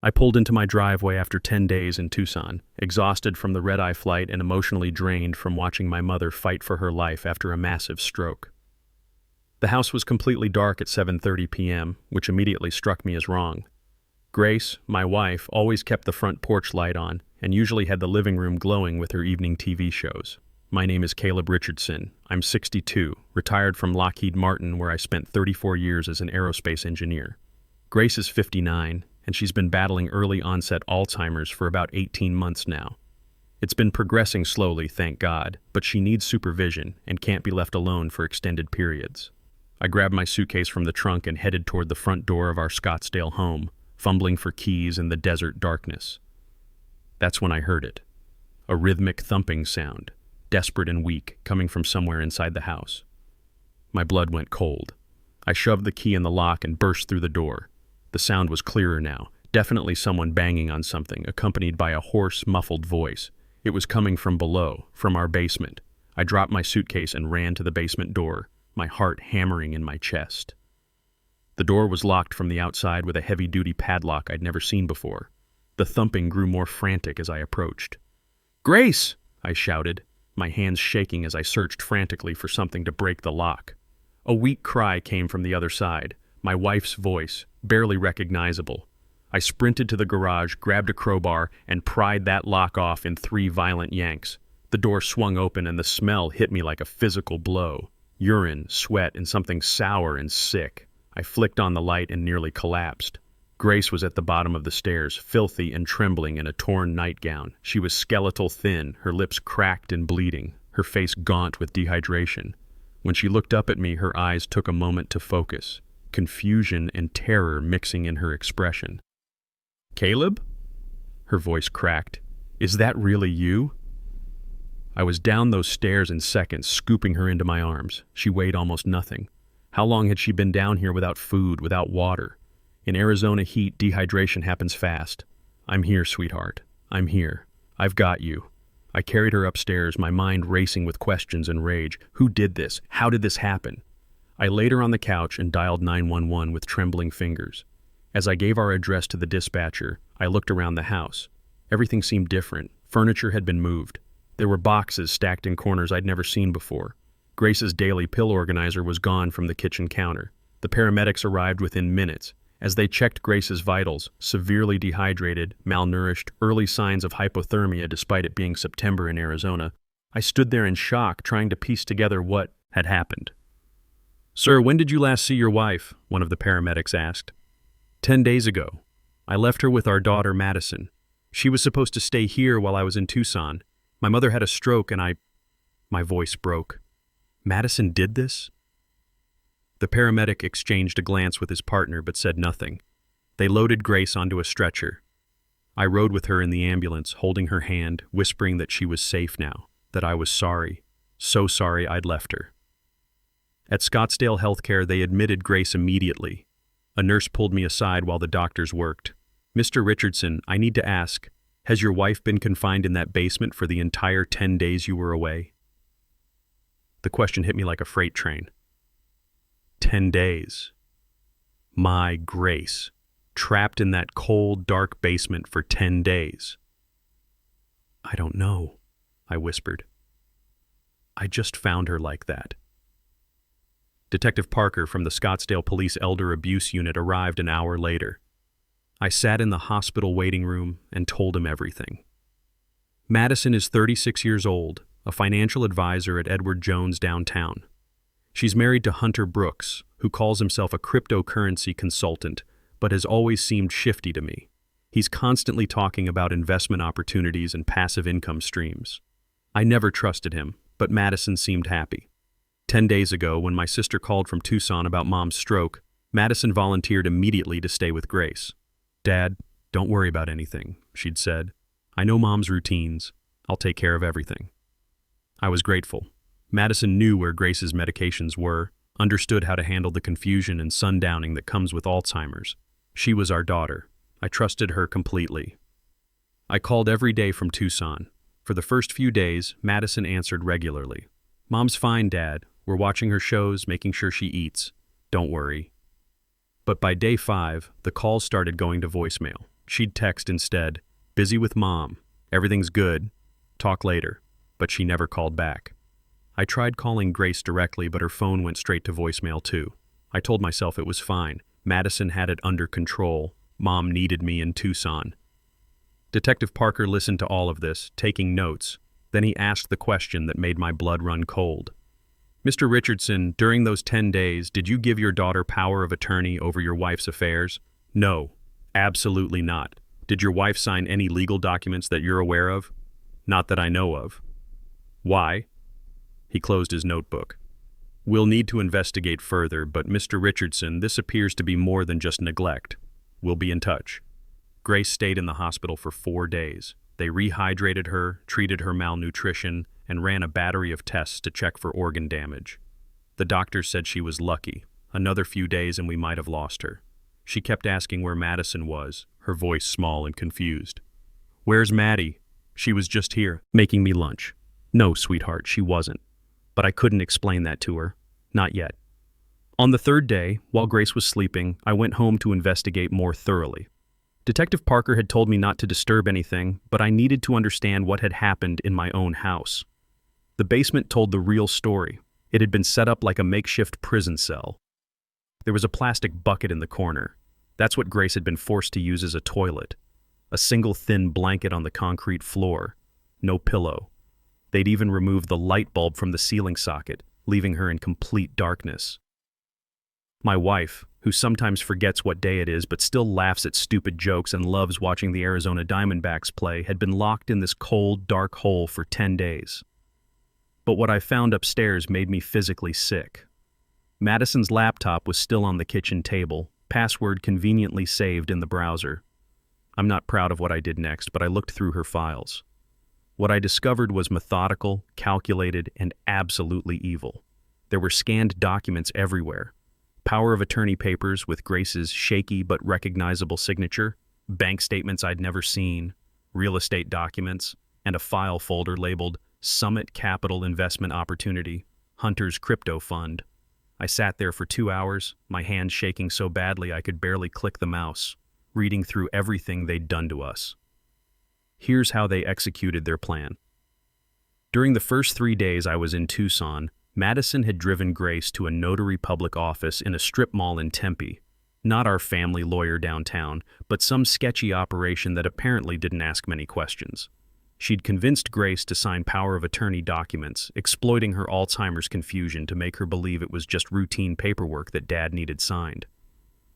I pulled into my driveway after 10 days in Tucson, exhausted from the red-eye flight and emotionally drained from watching my mother fight for her life after a massive stroke. The house was completely dark at 7:30 p.m., which immediately struck me as wrong. Grace, my wife, always kept the front porch light on and usually had the living room glowing with her evening TV shows. My name is Caleb Richardson. I'm 62, retired from Lockheed Martin, where I spent 34 years as an aerospace engineer. Grace is 59, and she's been battling early-onset Alzheimer's for about 18 months now. It's been progressing slowly, thank God, but she needs supervision and can't be left alone for extended periods. I grabbed my suitcase from the trunk and headed toward the front door of our Scottsdale home, fumbling for keys in the desert darkness. That's when I heard it. A rhythmic thumping sound, desperate and weak, coming from somewhere inside the house. My blood went cold. I shoved the key in the lock and burst through the door. The sound was clearer now, definitely someone banging on something, accompanied by a hoarse, muffled voice. It was coming from below, from our basement. I dropped my suitcase and ran to the basement door, my heart hammering in my chest. The door was locked from the outside with a heavy-duty padlock I'd never seen before. The thumping grew more frantic as I approached. "Grace!" I shouted, my hands shaking as I searched frantically for something to break the lock. A weak cry came from the other side, my wife's voice, barely recognizable. I sprinted to the garage, grabbed a crowbar, and pried that lock off in 3 violent yanks. The door swung open and the smell hit me like a physical blow. Urine, sweat, and something sour and sick. I flicked on the light and nearly collapsed. Grace was at the bottom of the stairs, filthy and trembling in a torn nightgown. She was skeletal thin, her lips cracked and bleeding, her face gaunt with dehydration. When she looked up at me, her eyes took a moment to focus, confusion and terror mixing in her expression. "Caleb?" Her voice cracked. "Is that really you?" I was down those stairs in seconds, scooping her into my arms. She weighed almost nothing. How long had she been down here without food, without water? In Arizona heat, dehydration happens fast. "I'm here, sweetheart. I'm here. I've got you." I carried her upstairs, my mind racing with questions and rage. Who did this? How did this happen? I laid her on the couch and dialed 911 with trembling fingers. As I gave our address to the dispatcher, I looked around the house. Everything seemed different. Furniture had been moved. There were boxes stacked in corners I'd never seen before. Grace's daily pill organizer was gone from the kitchen counter. The paramedics arrived within minutes. As they checked Grace's vitals, severely dehydrated, malnourished, early signs of hypothermia despite it being September in Arizona, I stood there in shock, trying to piece together what had happened. "Sir, when did you last see your wife?" one of the paramedics asked. 10 days ago. I left her with our daughter, Madison. She was supposed to stay here while I was in Tucson. My mother had a stroke and My voice broke. "Madison did this?" The paramedic exchanged a glance with his partner but said nothing. They loaded Grace onto a stretcher. I rode with her in the ambulance, holding her hand, whispering that she was safe now, that I was sorry, so sorry I'd left her. At Scottsdale Healthcare, they admitted Grace immediately. A nurse pulled me aside while the doctors worked. "Mr. Richardson, I need to ask, has your wife been confined in that basement for the entire 10 days you were away?" The question hit me like a freight train. 10 days. My Grace, trapped in that cold, dark basement for 10 days. "I don't know," I whispered. "I just found her like that." Detective Parker from the Scottsdale Police Elder Abuse Unit arrived an hour later. I sat in the hospital waiting room and told him everything. Madison is 36 years old, a financial advisor at Edward Jones downtown. She's married to Hunter Brooks, who calls himself a cryptocurrency consultant, but has always seemed shifty to me. He's constantly talking about investment opportunities and passive income streams. I never trusted him, but Madison seemed happy. 10 days ago, when my sister called from Tucson about Mom's stroke, Madison volunteered immediately to stay with Grace. "Dad, don't worry about anything," she'd said. "I know Mom's routines. I'll take care of everything." I was grateful. Madison knew where Grace's medications were, understood how to handle the confusion and sundowning that comes with Alzheimer's. She was our daughter. I trusted her completely. I called every day from Tucson. For the first few days, Madison answered regularly. "Mom's fine, Dad. We're watching her shows, making sure she eats. Don't worry." But by day 5, the calls started going to voicemail. She'd text instead, "Busy with mom. Everything's good. Talk later." But she never called back. I tried calling Grace directly, but her phone went straight to voicemail too. I told myself it was fine. Madison had it under control. Mom needed me in Tucson. Detective Parker listened to all of this, taking notes. Then he asked the question that made my blood run cold. "Mr. Richardson, during those 10 days, did you give your daughter power of attorney over your wife's affairs?" "No, absolutely not." "Did your wife sign any legal documents that you're aware of?" "Not that I know of." "Why?" He closed his notebook. "We'll need to investigate further, but Mr. Richardson, this appears to be more than just neglect. We'll be in touch." Grace stayed in the hospital for 4 days. They rehydrated her, treated her malnutrition, and ran a battery of tests to check for organ damage. The doctors said she was lucky. Another few days and we might have lost her. She kept asking where Madison was, her voice small and confused. "Where's Maddie? She was just here, making me lunch." "No, sweetheart, she wasn't." But I couldn't explain that to her. Not yet. On the 3rd day, while Grace was sleeping, I went home to investigate more thoroughly. Detective Parker had told me not to disturb anything, but I needed to understand what had happened in my own house. The basement told the real story. It had been set up like a makeshift prison cell. There was a plastic bucket in the corner. That's what Grace had been forced to use as a toilet. A single thin blanket on the concrete floor. No pillow. They'd even removed the light bulb from the ceiling socket, leaving her in complete darkness. My wife, who sometimes forgets what day it is but still laughs at stupid jokes and loves watching the Arizona Diamondbacks play, had been locked in this cold, dark hole for 10 days. But what I found upstairs made me physically sick. Madison's laptop was still on the kitchen table, password conveniently saved in the browser. I'm not proud of what I did next, but I looked through her files. What I discovered was methodical, calculated, and absolutely evil. There were scanned documents everywhere. Power of attorney papers with Grace's shaky but recognizable signature, bank statements I'd never seen, real estate documents, and a file folder labeled Summit Capital Investment Opportunity, Hunter's Crypto Fund. I sat there for 2 hours, my hands shaking so badly I could barely click the mouse, reading through everything they'd done to us. Here's how they executed their plan. During the first 3 days I was in Tucson, Madison had driven Grace to a notary public office in a strip mall in Tempe. Not our family lawyer downtown, but some sketchy operation that apparently didn't ask many questions. She'd convinced Grace to sign power of attorney documents, exploiting her Alzheimer's confusion to make her believe it was just routine paperwork that Dad needed signed.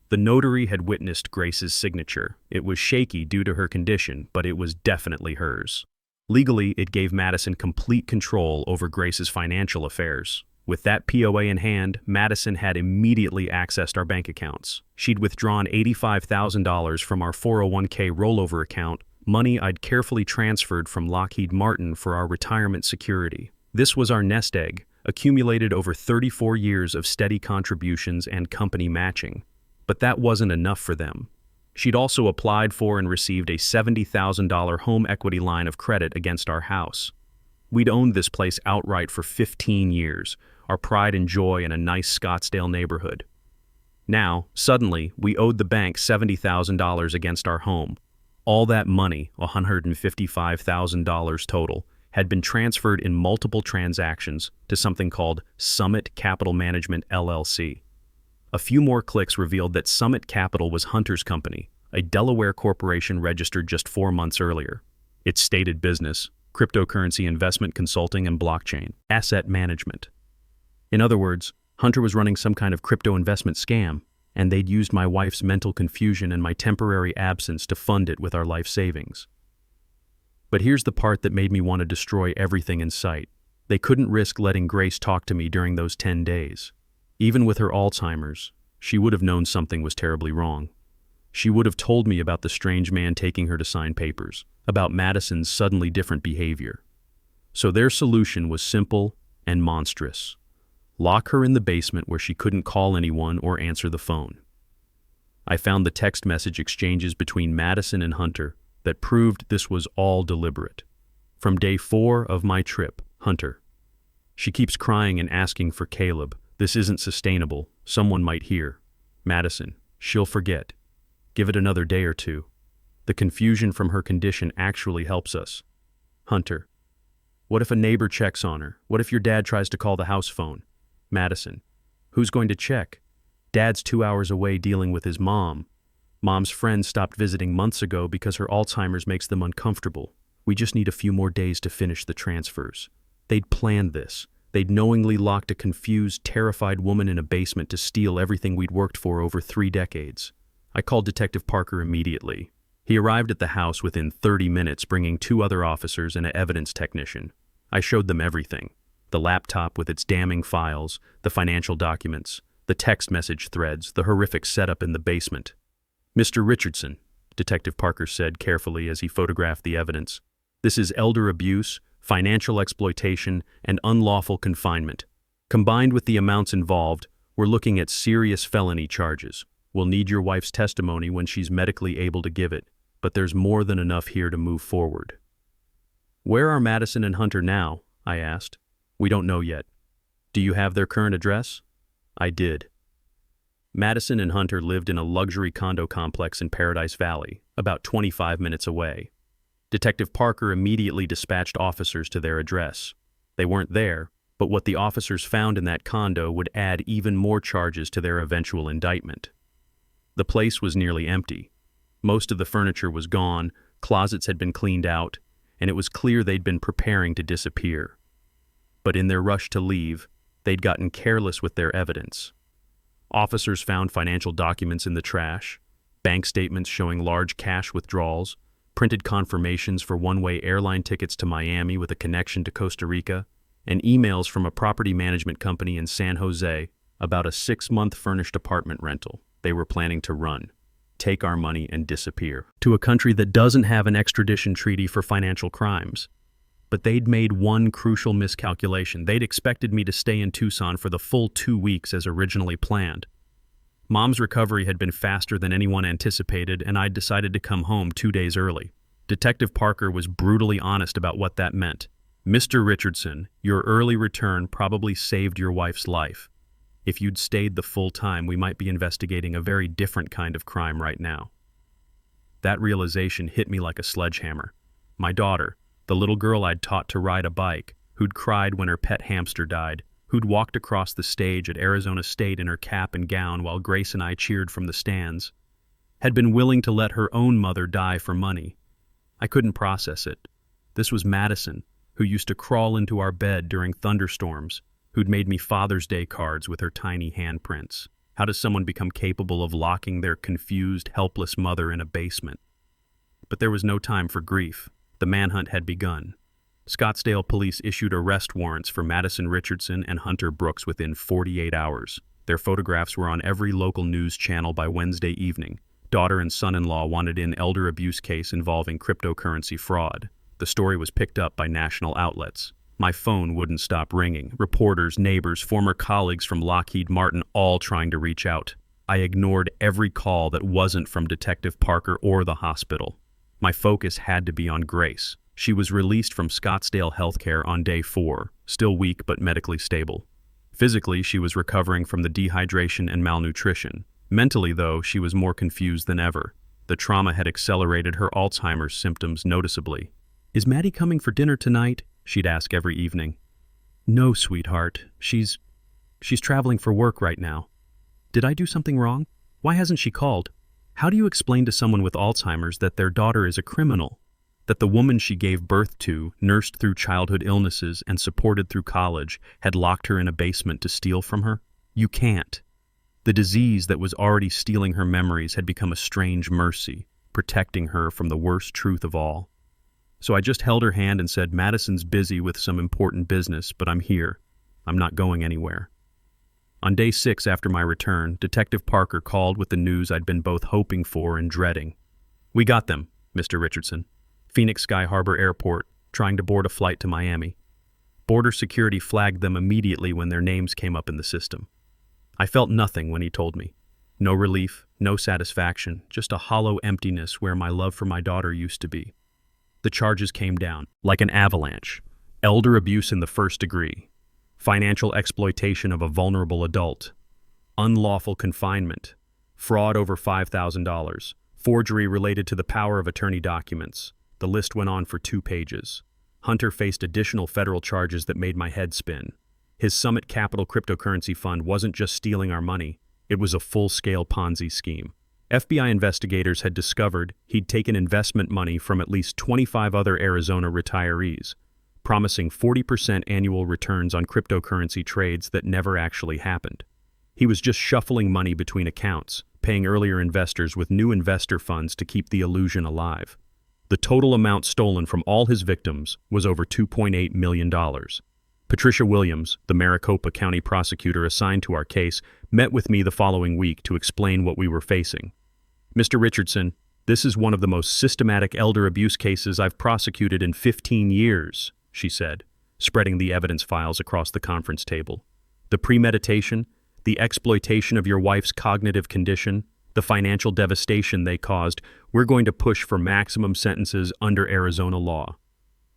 The notary had witnessed Grace's signature. It was shaky due to her condition, but it was definitely hers. Legally, it gave Madison complete control over Grace's financial affairs. With that POA in hand, Madison had immediately accessed our bank accounts. She'd withdrawn $85,000 from our 401k rollover account, money I'd carefully transferred from Lockheed Martin for our retirement security. This was our nest egg, accumulated over 34 years of steady contributions and company matching. But that wasn't enough for them. She'd also applied for and received a $70,000 home equity line of credit against our house. We'd owned this place outright for 15 years, our pride and joy in a nice Scottsdale neighborhood. Now, suddenly, we owed the bank $70,000 against our home. All that money, $155,000 total, had been transferred in multiple transactions to something called Summit Capital Management LLC. A few more clicks revealed that Summit Capital was Hunter's company, a Delaware corporation registered just 4 months earlier. Its stated business, cryptocurrency investment consulting and blockchain asset management. In other words, Hunter was running some kind of crypto investment scam, and they'd used my wife's mental confusion and my temporary absence to fund it with our life savings. But here's the part that made me want to destroy everything in sight. They couldn't risk letting Grace talk to me during those 10 days. Even with her Alzheimer's, she would have known something was terribly wrong. She would have told me about the strange man taking her to sign papers, about Madison's suddenly different behavior. So their solution was simple and monstrous. Lock her in the basement where she couldn't call anyone or answer the phone. I found the text message exchanges between Madison and Hunter that proved this was all deliberate. From day 4 of my trip, Hunter. She keeps crying and asking for Caleb. This isn't sustainable. Someone might hear. Madison, she'll forget. Give it another day or two. The confusion from her condition actually helps us. Hunter. What if a neighbor checks on her? What if your dad tries to call the house phone? Madison. Who's going to check? Dad's 2 hours away dealing with his mom. Mom's friend stopped visiting months ago because her Alzheimer's makes them uncomfortable. We just need a few more days to finish the transfers. They'd planned this. They'd knowingly locked a confused, terrified woman in a basement to steal everything we'd worked for over 3 decades. I called Detective Parker immediately. He arrived at the house within 30 minutes, bringing 2 other officers and an evidence technician. I showed them everything. The laptop with its damning files, the financial documents, the text message threads, the horrific setup in the basement. Mr. Richardson, Detective Parker said carefully as he photographed the evidence, this is elder abuse, financial exploitation, and unlawful confinement. Combined with the amounts involved, we're looking at serious felony charges. We'll need your wife's testimony when she's medically able to give it, but there's more than enough here to move forward. Where are Madison and Hunter now? I asked. We don't know yet. Do you have their current address? I did. Madison and Hunter lived in a luxury condo complex in Paradise Valley, about 25 minutes away. Detective Parker immediately dispatched officers to their address. They weren't there, but what the officers found in that condo would add even more charges to their eventual indictment. The place was nearly empty. Most of the furniture was gone, closets had been cleaned out, and it was clear they'd been preparing to disappear. But in their rush to leave, they'd gotten careless with their evidence. Officers found financial documents in the trash, bank statements showing large cash withdrawals, printed confirmations for one-way airline tickets to Miami with a connection to Costa Rica, and emails from a property management company in San Jose about a 6-month furnished apartment rental they were planning to run, take our money and disappear, to a country that doesn't have an extradition treaty for financial crimes. But they'd made one crucial miscalculation. They'd expected me to stay in Tucson for the full 2 weeks as originally planned. Mom's recovery had been faster than anyone anticipated, and I'd decided to come home 2 days early. Detective Parker was brutally honest about what that meant. Mr. Richardson, your early return probably saved your wife's life. If you'd stayed the full time, we might be investigating a very different kind of crime right now. That realization hit me like a sledgehammer. My daughter, the little girl I'd taught to ride a bike, who'd cried when her pet hamster died, who'd walked across the stage at Arizona State in her cap and gown while Grace and I cheered from the stands, had been willing to let her own mother die for money. I couldn't process it. This was Madison, who used to crawl into our bed during thunderstorms, who'd made me Father's Day cards with her tiny handprints. How does someone become capable of locking their confused, helpless mother in a basement? But there was no time for grief. The manhunt had begun. Scottsdale police issued arrest warrants for Madison Richardson and Hunter Brooks within 48 hours. Their photographs were on every local news channel by Wednesday evening. Daughter and son-in-law wanted in elder abuse case involving cryptocurrency fraud. The story was picked up by national outlets. My phone wouldn't stop ringing. Reporters, neighbors, former colleagues from Lockheed Martin all trying to reach out. I ignored every call that wasn't from Detective Parker or the hospital. My focus had to be on Grace. She was released from Scottsdale Healthcare on day 4, still weak but medically stable. Physically, she was recovering from the dehydration and malnutrition. Mentally, though, she was more confused than ever. The trauma had accelerated her Alzheimer's symptoms noticeably. "Is Maddie coming for dinner tonight?" she'd ask every evening. "No, sweetheart. She's traveling for work right now." "Did I do something wrong? Why hasn't she called?" How do you explain to someone with Alzheimer's that their daughter is a criminal? That the woman she gave birth to, nursed through childhood illnesses, and supported through college had locked her in a basement to steal from her? You can't. The disease that was already stealing her memories had become a strange mercy, protecting her from the worst truth of all. So I just held her hand and said, "Madison's busy with some important business, but I'm here. I'm not going anywhere." On day 6 after my return, Detective Parker called with the news I'd been both hoping for and dreading. "We got them, Mr. Richardson. Phoenix Sky Harbor Airport, trying to board a flight to Miami. Border security flagged them immediately when their names came up in the system." I felt nothing when he told me. No relief, no satisfaction, just a hollow emptiness where my love for my daughter used to be. The charges came down, like an avalanche. Elder abuse in the 1st degree. Financial exploitation of a vulnerable adult. Unlawful confinement. Fraud over $5,000. Forgery related to the power of attorney documents. The list went on for 2 pages. Hunter faced additional federal charges that made my head spin. His Summit Capital cryptocurrency fund wasn't just stealing our money, it was a full-scale Ponzi scheme. FBI investigators had discovered he'd taken investment money from at least 25 other Arizona retirees, promising 40% annual returns on cryptocurrency trades that never actually happened. He was just shuffling money between accounts, paying earlier investors with new investor funds to keep the illusion alive. The total amount stolen from all his victims was over $2.8 million. Patricia Williams, the Maricopa County prosecutor assigned to our case, met with me the following week to explain what we were facing. "Mr. Richardson, this is one of the most systematic elder abuse cases I've prosecuted in 15 years, she said, spreading the evidence files across the conference table. "The premeditation, the exploitation of your wife's cognitive condition, the financial devastation they caused, we're going to push for maximum sentences under Arizona law."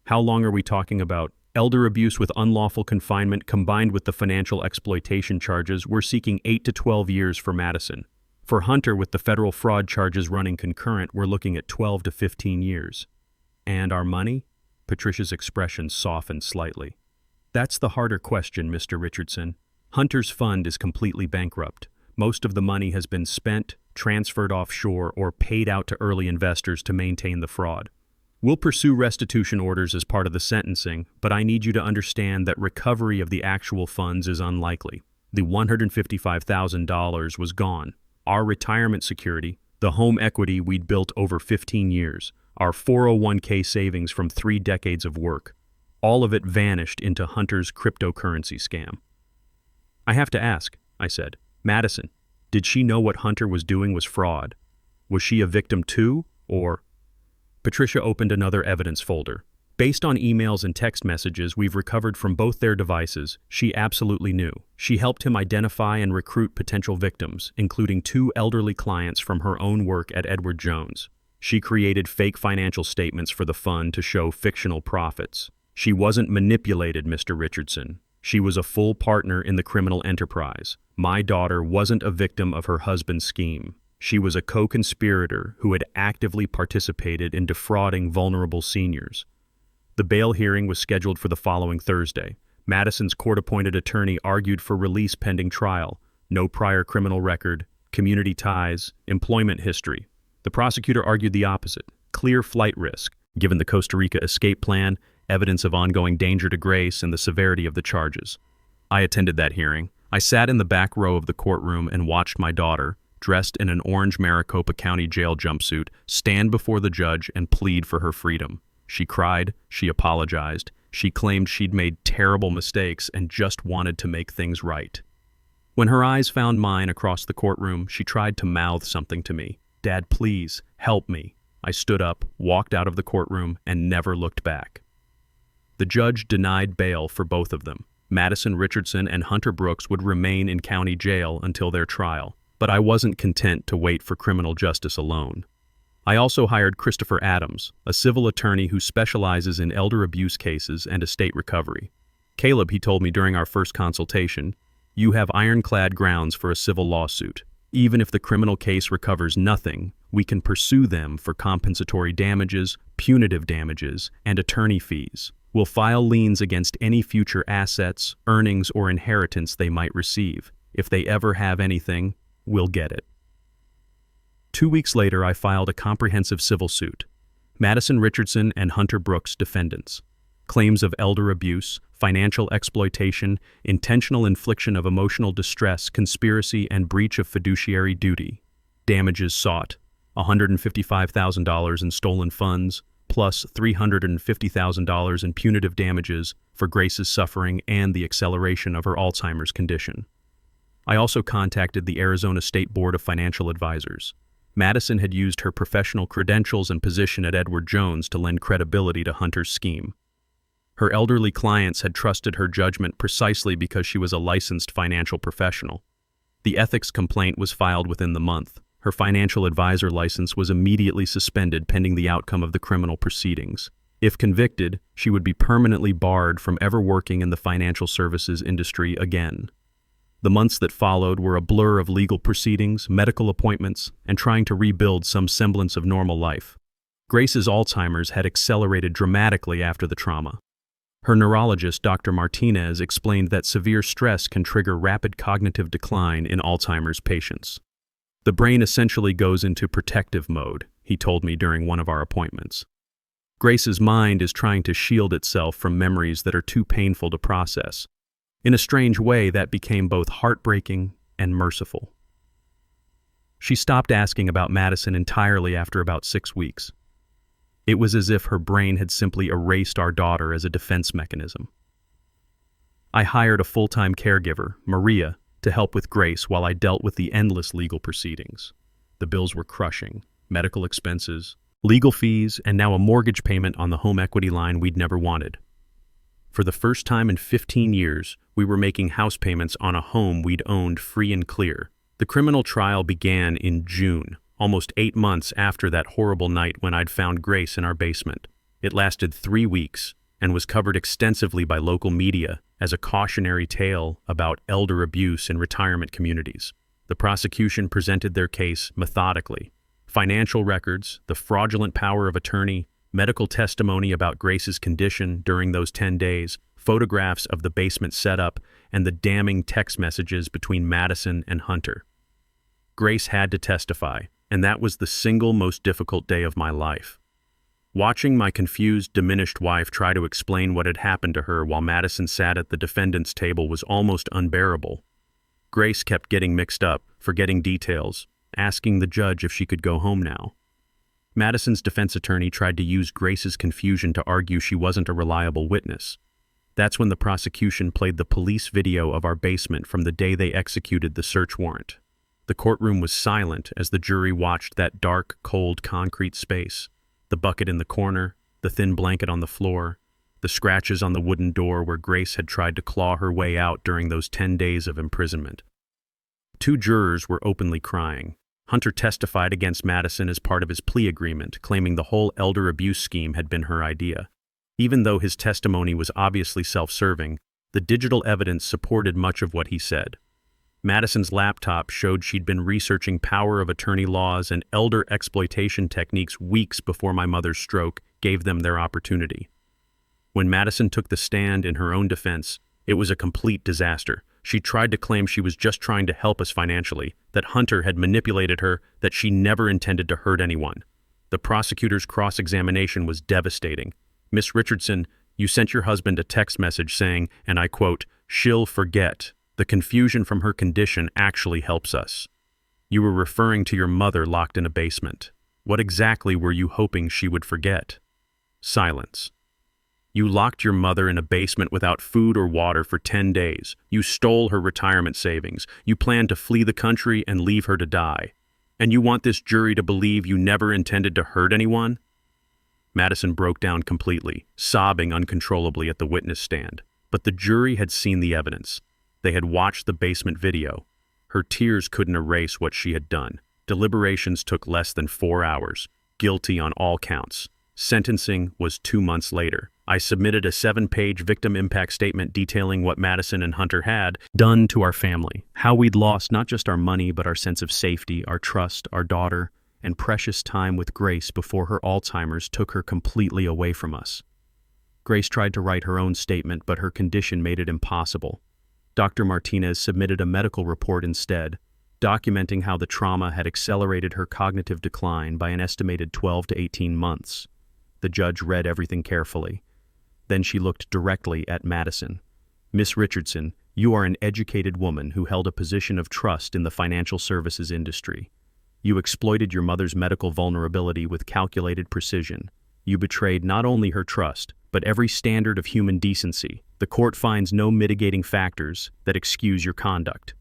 "How long are we talking about?" "Elder abuse with unlawful confinement combined with the financial exploitation charges, we're seeking 8 to 12 years for Madison. For Hunter, with the federal fraud charges running concurrent, we're looking at 12 to 15 years. "And our money?" Patricia's expression softened slightly. "That's the harder question, Mr. Richardson. Hunter's fund is completely bankrupt. Most of the money has been spent, transferred offshore, or paid out to early investors to maintain the fraud. We'll pursue restitution orders as part of the sentencing, but I need you to understand that recovery of the actual funds is unlikely. The $155,000 was gone. Our retirement security, the home equity we'd built over 15 years, our 401k savings from 3 decades of work, all of it vanished into Hunter's cryptocurrency scam." "I have to ask," I said, "Madison, did she know what Hunter was doing was fraud? Was she a victim too, or—" Patricia opened another evidence folder. "Based on emails and text messages we've recovered from both their devices, she absolutely knew. She helped him identify and recruit potential victims, including 2 elderly clients from her own work at Edward Jones. She created fake financial statements for the fund to show fictional profits. She wasn't manipulated, Mr. Richardson. She was a full partner in the criminal enterprise. My daughter wasn't a victim of her husband's scheme. She was a co-conspirator who had actively participated in defrauding vulnerable seniors." The bail hearing was scheduled for the following Thursday. Madison's court-appointed attorney argued for release pending trial, no prior criminal record, community ties, employment history. The prosecutor argued the opposite, clear flight risk, given the Costa Rica escape plan, evidence of ongoing danger to Grace, and the severity of the charges. I attended that hearing. I sat in the back row of the courtroom and watched my daughter, dressed in an orange Maricopa County jail jumpsuit, stand before the judge and plead for her freedom. She cried, she apologized, she claimed she'd made terrible mistakes and just wanted to make things right. When her eyes found mine across the courtroom, she tried to mouth something to me. "Dad, please, help me." I stood up, walked out of the courtroom, and never looked back. The judge denied bail for both of them. Madison Richardson and Hunter Brooks would remain in county jail until their trial. But I wasn't content to wait for criminal justice alone. I also hired Christopher Adams, a civil attorney who specializes in elder abuse cases and estate recovery. "Caleb," he told me during our first consultation, "you have ironclad grounds for a civil lawsuit. Even if the criminal case recovers nothing, we can pursue them for compensatory damages, punitive damages, and attorney fees. We'll file liens against any future assets, earnings, or inheritance they might receive. If they ever have anything, we'll get it." 2 weeks later, I filed a comprehensive civil suit. Madison Richardson and Hunter Brooks defendants. Claims of elder abuse, financial exploitation, intentional infliction of emotional distress, conspiracy, and breach of fiduciary duty. Damages sought: $155,000 in stolen funds, plus $350,000 in punitive damages for Grace's suffering and the acceleration of her Alzheimer's condition. I also contacted the Arizona State Board of Financial Advisors. Madison had used her professional credentials and position at Edward Jones to lend credibility to Hunter's scheme. Her elderly clients had trusted her judgment precisely because she was a licensed financial professional. The ethics complaint was filed within the month. Her financial advisor license was immediately suspended pending the outcome of the criminal proceedings. If convicted, she would be permanently barred from ever working in the financial services industry again. The months that followed were a blur of legal proceedings, medical appointments, and trying to rebuild some semblance of normal life. Grace's Alzheimer's had accelerated dramatically after the trauma. Her neurologist, Dr. Martinez, explained that severe stress can trigger rapid cognitive decline in Alzheimer's patients. The brain essentially goes into protective mode, he told me during one of our appointments. Grace's mind is trying to shield itself from memories that are too painful to process. In a strange way, that became both heartbreaking and merciful. She stopped asking about Madison entirely after about 6 weeks. It was as if her brain had simply erased our daughter as a defense mechanism. I hired a full-time caregiver, Maria, to help with Grace while I dealt with the endless legal proceedings. The bills were crushing: medical expenses, legal fees, and now a mortgage payment on the home equity line we'd never wanted. For the first time in 15 years, we were making house payments on a home we'd owned free and clear. The criminal trial began in June, almost 8 months after that horrible night when I'd found Grace in our basement. It lasted 3 weeks and was covered extensively by local media as a cautionary tale about elder abuse in retirement communities. The prosecution presented their case methodically. Financial records, the fraudulent power of attorney, medical testimony about Grace's condition during those 10 days, photographs of the basement setup, and the damning text messages between Madison and Hunter. Grace had to testify, and that was the single most difficult day of my life. Watching my confused, diminished wife try to explain what had happened to her while Madison sat at the defendant's table was almost unbearable. Grace kept getting mixed up, forgetting details, asking the judge if she could go home now. Madison's defense attorney tried to use Grace's confusion to argue she wasn't a reliable witness. That's when the prosecution played the police video of our basement from the day they executed the search warrant. The courtroom was silent as the jury watched that dark, cold concrete space. The bucket in the corner, the thin blanket on the floor, the scratches on the wooden door where Grace had tried to claw her way out during those 10 days of imprisonment. 2 jurors were openly crying. Hunter testified against Madison as part of his plea agreement, claiming the whole elder abuse scheme had been her idea. Even though his testimony was obviously self-serving, the digital evidence supported much of what he said. Madison's laptop showed she'd been researching power of attorney laws and elder exploitation techniques weeks before my mother's stroke gave them their opportunity. When Madison took the stand in her own defense, it was a complete disaster. She tried to claim she was just trying to help us financially, that Hunter had manipulated her, that she never intended to hurt anyone. The prosecutor's cross-examination was devastating. "Miss Richardson, you sent your husband a text message saying, and I quote, 'She'll forget. The confusion from her condition actually helps us.' You were referring to your mother locked in a basement. What exactly were you hoping she would forget?" Silence. "You locked your mother in a basement without food or water for 10 days. You stole her retirement savings. You planned to flee the country and leave her to die. And you want this jury to believe you never intended to hurt anyone?" Madison broke down completely, sobbing uncontrollably at the witness stand. But the jury had seen the evidence. They had watched the basement video. Her tears couldn't erase what she had done. Deliberations took less than 4 hours. Guilty on all counts. Sentencing was 2 months later. I submitted a 7-page victim impact statement detailing what Madison and Hunter had done to our family, how we'd lost not just our money but our sense of safety, our trust, our daughter, and precious time with Grace before her Alzheimer's took her completely away from us. Grace tried to write her own statement, but her condition made it impossible. Dr. Martinez submitted a medical report instead, documenting how the trauma had accelerated her cognitive decline by an estimated 12 to 18 months. The judge read everything carefully. Then she looked directly at Madison. "Miss Richardson, you are an educated woman who held a position of trust in the financial services industry. You exploited your mother's medical vulnerability with calculated precision. You betrayed not only her trust, but every standard of human decency. The court finds no mitigating factors that excuse your conduct.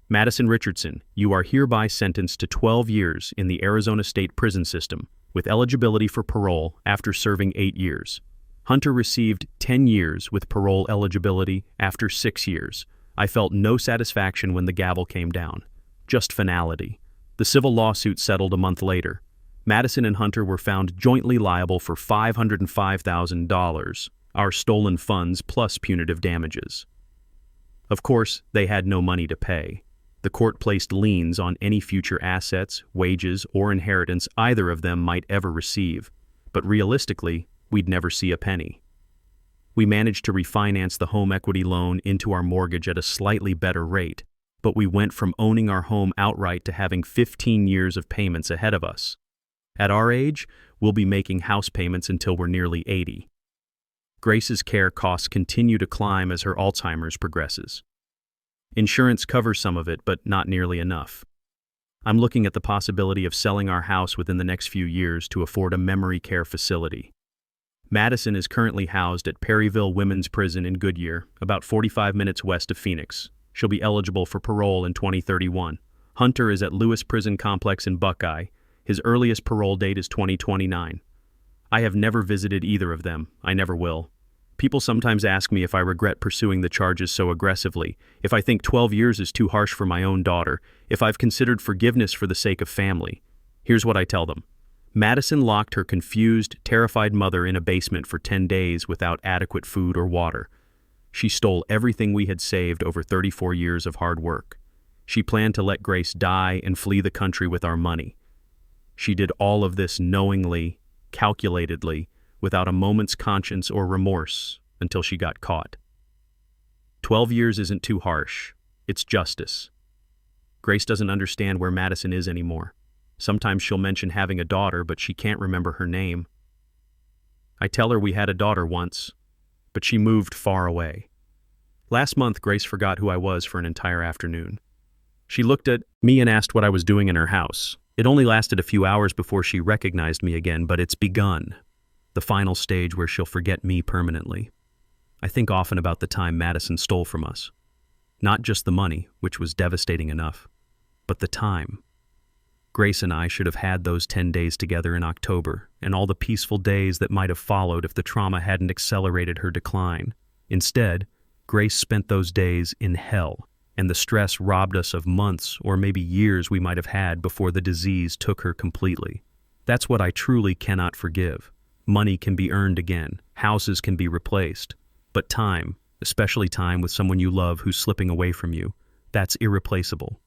Madison Richardson, you are hereby sentenced to 12 years in the Arizona State Prison System, with eligibility for parole after serving 8 years. Hunter received 10 years with parole eligibility after 6 years. I felt no satisfaction when the gavel came down, just finality. The civil lawsuit settled a month later. Madison and Hunter were found jointly liable for $505,000, our stolen funds plus punitive damages. Of course, they had no money to pay. The court placed liens on any future assets, wages, or inheritance either of them might ever receive, but realistically, we'd never see a penny. We managed to refinance the home equity loan into our mortgage at a slightly better rate, but we went from owning our home outright to having 15 years of payments ahead of us. At our age, we'll be making house payments until we're nearly 80. Grace's care costs continue to climb as her Alzheimer's progresses. Insurance covers some of it, but not nearly enough. I'm looking at the possibility of selling our house within the next few years to afford a memory care facility. Madison is currently housed at Perryville Women's Prison in Goodyear, about 45 minutes west of Phoenix. She'll be eligible for parole in 2031. Hunter is at Lewis Prison Complex in Buckeye. His earliest parole date is 2029. I have never visited either of them. I never will. People sometimes ask me if I regret pursuing the charges so aggressively, if I think 12 years is too harsh for my own daughter, if I've considered forgiveness for the sake of family. Here's what I tell them. Madison locked her confused, terrified mother in a basement for 10 days without adequate food or water. She stole everything we had saved over 34 years of hard work. She planned to let Grace die and flee the country with our money. She did all of this knowingly, calculatedly, without a moment's conscience or remorse until she got caught. 12 years isn't too harsh. It's justice. Grace doesn't understand where Madison is anymore. Sometimes she'll mention having a daughter, but she can't remember her name. I tell her we had a daughter once, but she moved far away. Last month, Grace forgot who I was for an entire afternoon. She looked at me and asked what I was doing in her house. It only lasted a few hours before she recognized me again, but it's begun. The final stage where she'll forget me permanently. I think often about the time Madison stole from us. Not just the money, which was devastating enough, but the time. Grace and I should have had those 10 days together in October, and all the peaceful days that might have followed if the trauma hadn't accelerated her decline. Instead, Grace spent those days in hell, and the stress robbed us of months or maybe years we might have had before the disease took her completely. That's what I truly cannot forgive. Money can be earned again, houses can be replaced, but time, especially time with someone you love who's slipping away from you, that's irreplaceable.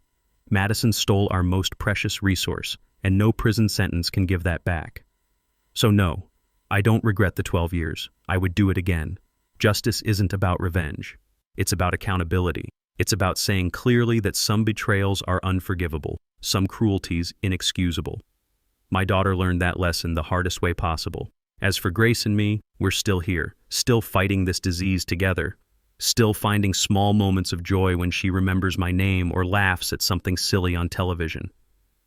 Madison stole our most precious resource, and no prison sentence can give that back. So no, I don't regret the 12 years. I would do it again. Justice isn't about revenge. It's about accountability. It's about saying clearly that some betrayals are unforgivable, some cruelties inexcusable. My daughter learned that lesson the hardest way possible. As for Grace and me, we're still here, still fighting this disease together, still finding small moments of joy when she remembers my name or laughs at something silly on television.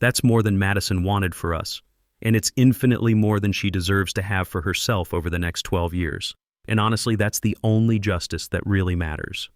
That's more than Madison wanted for us, and it's infinitely more than she deserves to have for herself over the next 12 years. And honestly, that's the only justice that really matters.